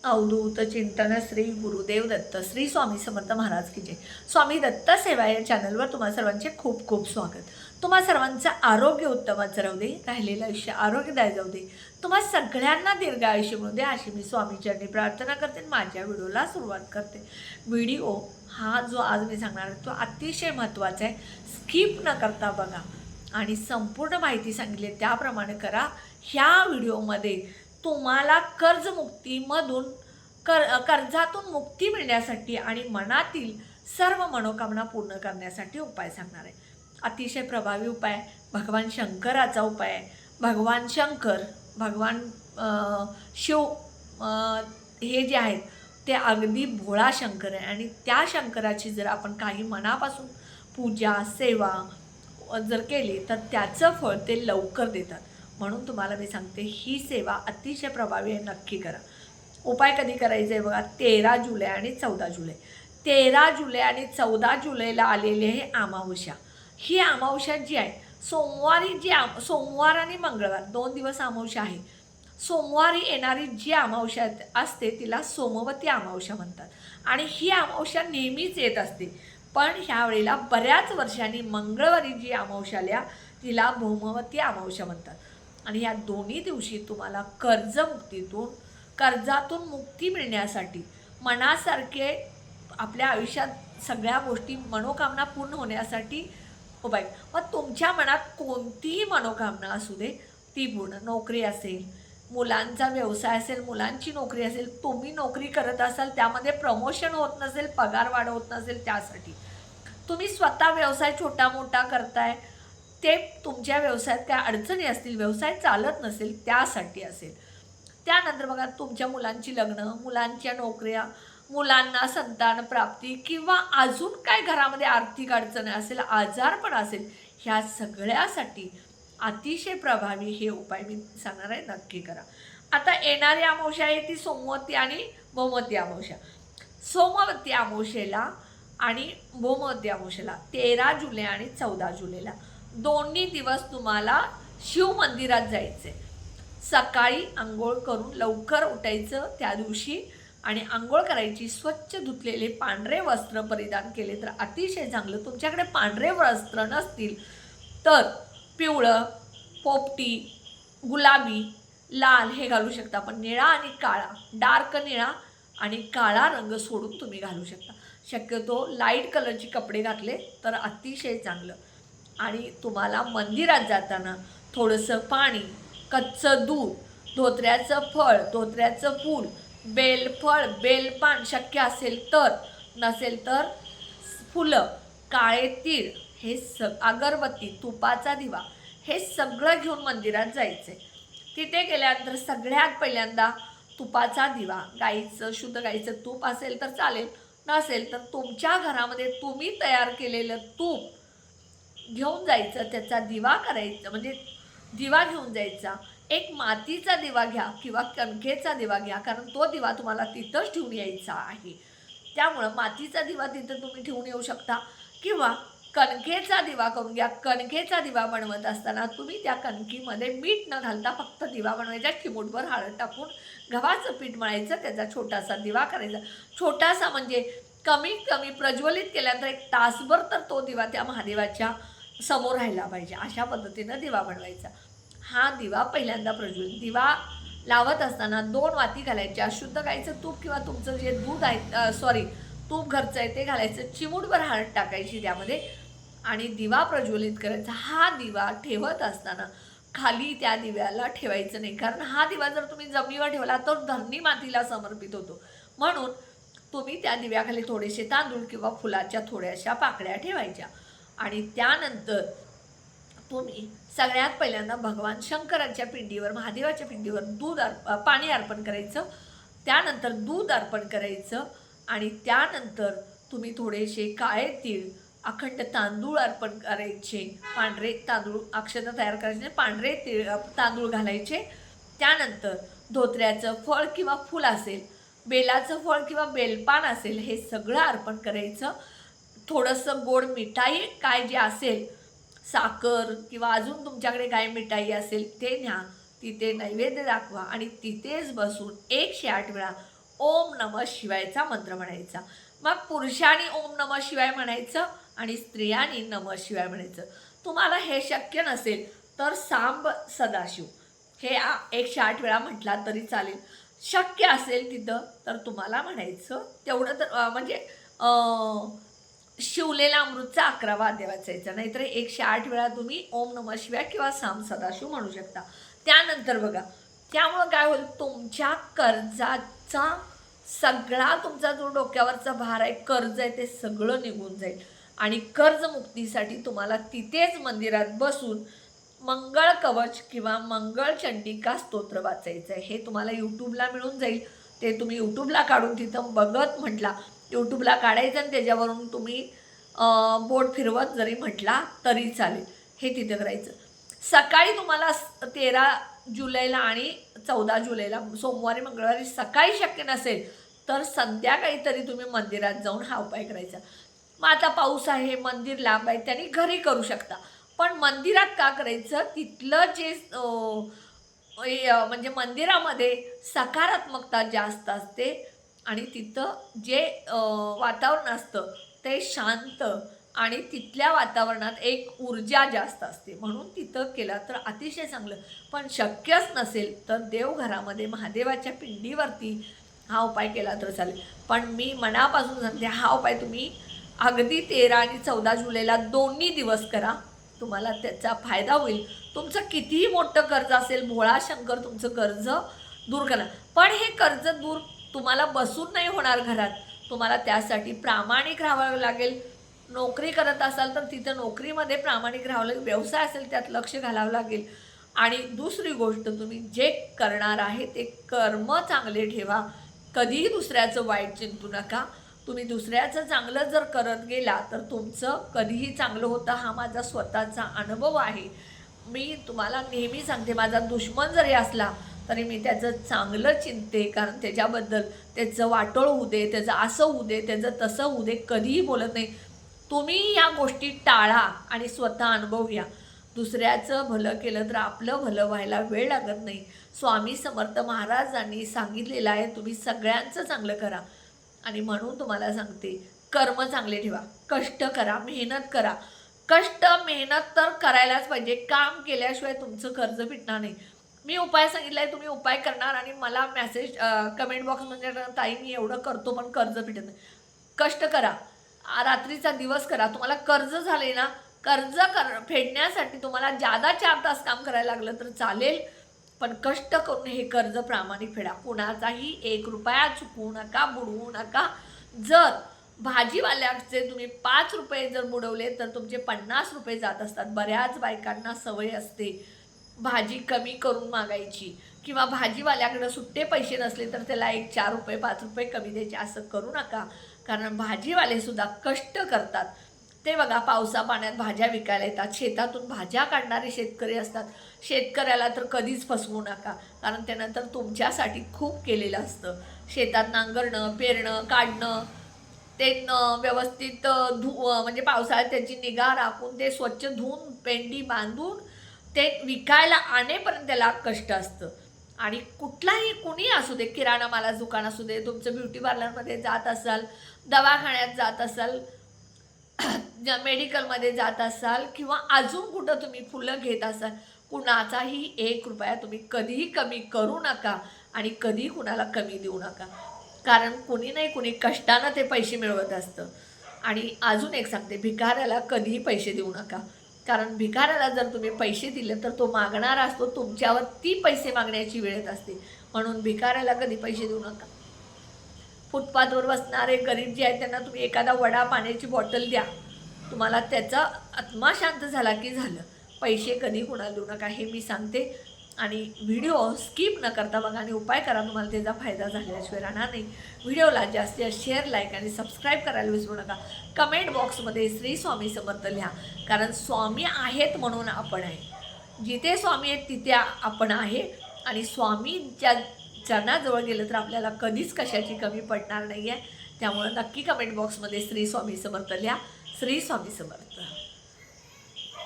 अवधूत चिंतन श्री गुरुदेव दत्त श्री स्वामी समर्थ महाराज की जय। स्वामी दत्त सेवा या चॅनलवर तुम्हा सर्वांचे खूप खूप स्वागत। तुम्हा सर्वांचं आरोग्य उत्तमच राहू दे, राहिलेलं आयुष्य आरोग्यदायी जाऊ दे, तुम्हा सगळ्यांना दीर्घ आयुष्य मिळू दे अशी मी स्वामीचरणी प्रार्थना करते। माझ्या व्हिडिओला सुरुवात करते। व्हिडिओ हा जो आज मी सांगणार आहे तो अतिशय महत्त्वाचा आहे, स्किप न करता बघा आणि संपूर्ण माहिती सांगितली त्याप्रमाणे करा। ह्या व्हिडिओमध्ये तुम्हाला कर्जमुक्तीमधून कर्जातून मुक्ती मिळण्यासाठी आणि मनातील सर्व मनोकामना पूर्ण करण्यासाठी उपाय सांगणार आहे। अतिशय प्रभावी उपाय, भगवान शंकराचा उपाय आहे। भगवान शंकर, भगवान शिव हे जे आहेत ते अगदी भोळा शंकर आहे आणि त्या शंकराची जर आपण काही मनापासून पूजा सेवा जर केली तर त्याचं फळ ते लवकर देतात। म्हणून तुम्हाला मी सांगते ही सेवा अतिशय प्रभावी आहे, नक्की करा। उपाय कधी करायचे आहे बघा, 13 जुलै आणि 14 जुलै। 13 जुलै आणि 14 जुलैला आलेले हे अमावस्या। ही अमावस्या जी आहे सोमवारी सोमवार आणि मंगळवार 2 दिवस अमावस्या आहे। सोमवारी येणारी जी अमावस्या असते तिला सोमवती अमावस्या म्हणतात आणि ही अमावस्या नेहमीच येत असते, पण ह्या वेळेला बऱ्याच वर्षांनी मंगळवारी जी अमावस्या आल्या तिला भौमवती अमावस्या म्हणतात। आणि या दोन्ही दिवशी तुम्हाला कर्जातून मुक्ती मिळण्यासाठी मनासारखे आपल्या आयुष्यात सगळ्या गोष्टी मनोकामना पूर्ण होण्यासाठी उपाय। मग तुमच्या मनात कोणतीही मनोकामना असू दे ती पूर्ण, नोकरी असेल, मुलांचा व्यवसाय असेल, मुलांची नोकरी असेल, तुम्ही नोकरी करत असाल त्यामध्ये प्रमोशन होत नसेल, पगार वाढ होत नसेल, त्यासाठी तुम्ही स्वतः व्यवसाय छोटा मोठा करताय, ते तुमच्या व्यवसायात काय अडचणी असतील, व्यवसाय चालत नसेल त्यासाठी असेल। त्यानंतर बघा तुमच्या मुलांची लग्न, मुलांच्या नोकऱ्या, मुलांना संतान प्राप्ती किंवा अजून काय घरामध्ये आर्थिक अडचणी असेल, आजारपण असेल, ह्या सगळ्यासाठी अतिशय प्रभावी हे उपाय मी सांगणार आहे, नक्की करा। आता येणारी अमावस्या आहे ती सोमवती आणि भौमवती अमावस्या। सोमवती अमावस्येला आणि भौमवती अमावस्येला 13 जुलै आणि 14 जुलैला दोन्ही दिवस तुम्हाला शिव मंदिरात जायचे। सकाळी आंघोळ करून लवकर उठायचं त्या दिवशी आणि आंघोळ करायची, स्वच्छ धुतलेले पांढरे वस्त्र परिधान केले तर अतिशय चांगलं। तुमच्याकडे पांढरे वस्त्र नसतील तर पिवळं, पोपटी, गुलाबी, लाल हे घालू शकता, पण निळा आणि काळा, डार्क निळा आणि काळा रंग सोडून तुम्ही घालू शकता। शक्यतो लाईट कलरचे कपडे घातले तर अतिशय चांगलं। आणि तुम्हाला मंदिरात जाताना थोडंसं पाणी, कच्चं दूध, धोत्र्याचं फळ, धोत्र्याचं फूल, बेलफळ, बेलपान शक्य असेल तर, नसेल तर फुलं, काळे तीळ, हे अगरबत्ती, तुपाचा दिवा, हे सगळं घेऊन मंदिरात जायचं आहे। तिथे गेल्यानंतर सगळ्यात पहिल्यांदा तुपाचा दिवा, गाईचं शुद्ध गाईचं तूप असेल तर चालेल, नसेल तर तुमच्या घरामध्ये तुम्ही तयार केलेलं तूप घेऊन जायचं, त्याचा दिवा करायचा, म्हणजे दिवा घेऊन जायचा। एक मातीचा दिवा घ्या किंवा कणकेचा दिवा घ्या, कारण तो दिवा तुम्हाला तिथंच ठेवून यायचा आहे। त्यामुळं मातीचा दिवा तिथं तुम्ही ठेवून येऊ शकता किंवा कणकेचा दिवा करून घ्या। कणकेचा दिवा बनवत असताना तुम्ही त्या कणकीमध्ये मीठ न घालता फक्त दिवा बनवायचा, चिमूटभर हळद टाकून गव्हाचं पीठ मळायचं, त्याचा छोटासा दिवा करायचा। छोटासा म्हणजे कमीत कमी प्रज्वलित केल्यानंतर 1 तासभर तर तो दिवा त्या महादेवाच्या समोर राहिला पाहिजे, अशा पद्धतीनं दिवा बनवायचा। हा दिवा पहिल्यांदा प्रज्वलित, दिवा लावत असताना 2 वाती घालायच्या, शुद्ध गाईचं तूप किंवा तुमचं जे दूध आहे, तूप घरचं आहे ते घालायचं, चिमूटभर हळद टाकायची त्यामध्ये आणि दिवा प्रज्वलित करायचा। हा दिवा ठेवत असताना खाली त्या दिव्याला ठेवायचं नाही, कारण हा दिवा जर तुम्ही जमिनीवर ठेवला तर धरणी मातीला समर्पित होतो। म्हणून तुम्ही त्या दिव्याखाली थोडेसे तांदूळ किंवा फुलाच्या थोड्याशा पाकळ्या ठेवायच्या आणि त्यानंतर तुम्ही सगळ्यात पहिल्यांदा भगवान शंकराच्या पिंडीवर, महादेवाच्या पिंडीवर पाणी अर्पण करायचं, त्यानंतर दूध अर्पण करायचं आणि त्यानंतर तुम्ही थोडेसे काळे तीळ, अखंड तांदूळ अर्पण करायचे। पांढरे तांदूळ अक्षता तयार करायचे, पांढरे तांदूळ घालायचे। त्यानंतर धोत्र्याचं फळ किंवा फूल असेल, बेलाचं फळ किंवा बेलपान असेल, हे सगळं अर्पण करायचं। थोडंसं गोड मिठाई काय जे असेल, साखर किंवा अजून तुमच्याकडे काय मिठाई असेल ते न्या, तिथे नैवेद्य दाखवा आणि तिथेच बसून 108 वेळा ओम नमः शिवायचा मंत्र म्हणायचा. मग पुरुषांनी ओम नमः शिवाय म्हणायचं आणि स्त्रियांनी नमः शिवाय म्हणायचं. तुम्हाला हे शक्य नसेल तर सांब सदाशिव हे 108 वेळा म्हटला तरी चालेल. शक्य असेल तिथं तर तुम्हाला म्हणायचं तेवढं तर म्हणजे शिवलेला अमृतचा 11वा अध्याय वाचायचा. नाहीतर 108 वेळा तुम्ही ओम नमः शिवाय किंवा सांब सदाशिव म्हणू शकता. त्यानंतर बघा, त्यामुळं काय होईल, तुमच्या कर्जाचा सगळा तुमचा जो डोक्यावरचा भार आहे, कर्ज आहे, ते सगळं निघून जाईल. आणि कर्जमुक्तीसाठी तुम्हाला तिथेच मंदिरात बसून मंगळ कवच किंवा मंगळ चंडिका स्तोत्र वाचायचं आहे. हे तुम्हाला यूट्यूबला मिळून जाईल. ते तुम्ही यूट्यूबला काढून तिथं बघत म्हटला, यूट्यूबला काढायचं आणि त्याच्यावरून तुम्ही बोट फिरवत जरी म्हटला तरी चालेल. हे तिथं करायचं. सकाळी तुम्हाला 13 जुलैला आणि 14 जुलैला सोमवारी मंगळवारी सकाळी शक्य नसेल तर संध्याकाळी तरी तुम्ही मंदिरात जाऊन हा उपाय करायचा. मग आता पाऊस आहे, मंदिर लांब आहे, त्यांनी घरी करू शकता. पण मंदिरात का करायचं, तिथलं जे म्हणजे मंदिरामध्ये सकारात्मकता जास्त असते आणि तिथं जे वातावरण असतं ते शांत आणि तिथल्या वातावरणात एक ऊर्जा जास्त असते. म्हणून तिथं केला तर अतिशय चांगलं. पण शक्यच नसेल तर देवघरामध्ये महादेवाच्या पिंडीवरती हा उपाय केला तर चालेल. पण मी मनापासून सांगते, हा उपाय तुम्ही अगदी 13 आणि 14 जुलैला दोन्ही दिवस करा. तुम्हाला त्याचा फायदा होईल. तुमचं कितीही मोठं कर्ज असेल, भोळा शंकर तुमचं कर्ज दूर करा. पण हे कर्ज दूर तुम्हाला बसून नाही होणार घरात. तुम्हाला त्यासाठी प्रामाणिक राहावं लागेल. नोकरी करत असाल तर तिथं नोकरीमध्ये प्रामाणिक राहावं लागेल. व्यवसाय असेल त्यात लक्ष घालावं लागेल. आणि दुसरी गोष्ट, तुम्ही जे करणार आहे ते कर्म चांगले ठेवा. कधीही दुसऱ्याचं वाईट चिंतू नका. तुम्ही दुसऱ्याचं चांगलं जर करत गेला तर तुमचं कधीही चांगलं होतं. हा माझा स्वतःचा अनुभव आहे. मी तुम्हाला नेहमी सांगते, माझा दुश्मन जरी असला तरी मी त्याचं चांगलं चिंते. कारण त्याच्याबद्दल त्याचं वाटोळ होऊ दे, त्याचं असं होऊ दे, त्याचं तसं होऊ दे, कधीही बोलत नाही. तुम्ही या गोष्टी टाळा आणि स्वतः अनुभव घ्या. दुसऱ्याचं भलं केलं तर आपलं भलं व्हायला वेळ लागत नाही. स्वामी समर्थ महाराजांनी सांगितलेलं आहे, तुम्ही सगळ्यांचं चांगलं करा. आणि म्हणून तुम्हाला सांगते, कर्म चांगले ठेवा, कष्ट करा, मेहनत करा. कष्ट मेहनत तर करायलाच पाहिजे. काम केल्याशिवाय तुमचं कर्ज फिटणार नाही. मी उपाय सांगितला आहे, तुम्ही उपाय करणार आणि मला मेसेज कमेंट बॉक्समध्ये, ताई मी एवढं करतो पण कर्ज फिटत नाही. कष्ट करा, रात्रीचा दिवस करा. तुम्हाला कर्ज झाले ना, कर्ज फेडण्यासाठी तुम्हाला जादा 4 तास काम करायला लागलं तर चालेल. पण कष्ट करून हे कर्ज प्रामाणिक फेडा. कुणाचाही 1 रुपया चुकवू नका, बुडवू नका. जर भाजीवाल्याचे तुम्ही 5 रुपये जर बुडवले तर तुमचे 50 रुपये जात असतात. बऱ्याच बायकांना सवय असते भाजी कमी करून मागायची किंवा भाजीवाल्याकडे सुट्टे पैसे नसले तर त्याला 4 रुपये 5 रुपये कमी द्यायचे. असं करू नका. कारण भाजीवालेसुद्धा कष्ट करतात. ते बघा, पावसा पाण्यात भाज्या विकायला येतात. शेतातून भाज्या काढणारे शेतकरी असतात. शेतकऱ्याला तर कधीच फसवू नका. कारण त्यानंतर तुमच्यासाठी खूप केलेलं असतं. शेतात नांगरणं, पेरणं, काढणं, ते व्यवस्थित म्हणजे पावसाळ्यात त्याची निगा राखून ते स्वच्छ धुवून पेंडी बांधून ते विकायला आणेपर्यंत त्याला कष्ट असतं. आणि कुठलाही कुणी असू दे, किराणा मालाचं दुकान असू दे, तुमचं ब्युटी पार्लरमध्ये जात असाल, दवाखान्यात जात असाल, मेडिकलमध्ये जात असाल किंवा अजून कुठं तुम्ही फुलं घेत असाल, कुणाचाही 1 रुपया तुम्ही कधीही कमी करू नका आणि कधी कुणाला कमी देऊ नका. कारण कुणी नाही कुणी कष्टानं ते पैसे मिळवत असतं. आणि अजून एक सांगते, भिकाऱ्याला कधीही पैसे देऊ नका. कारण भिकाऱ्याला जर तुम्ही पैसे दिले तर तो मागणारा असतो, तुमच्यावर ती पैसे मागण्याची वेळ येत असते. म्हणून भिकाऱ्याला कधी पैसे देऊ नका. फुटपाथवर बसणारे गरीब जे आहेत त्यांना तुम्ही एखादा वडा, पाण्याची बॉटल द्या. तुम्हाला त्याचा आत्मा शांत झाला की झालं. पैसे कधी कुणाला देऊ नका, हे मी सांगते. आणि व्हिडिओ स्किप न करता बघा आणि उपाय करा. तुम्हाला त्याचा फायदा झाल्याशिवाय राहणार नाही. व्हिडिओला जास्तीत जास्त शेअर, लाईक आणि सबस्क्राईब करायला विसरू नका. कमेंट बॉक्समध्ये श्री स्वामी समर्थ लिहा. कारण स्वामी आहेत म्हणून आपण आहे. जिथे स्वामी आहेत तिथे आपण आहे. आणि स्वामींच्या चरणाजवळ गेलं तर आपल्याला कधीच कशाची कमी पडणार नाही आहे. त्यामुळे नक्की कमेंट बॉक्समध्ये श्री स्वामी समर्थ लिहा. श्री स्वामी समर्थ.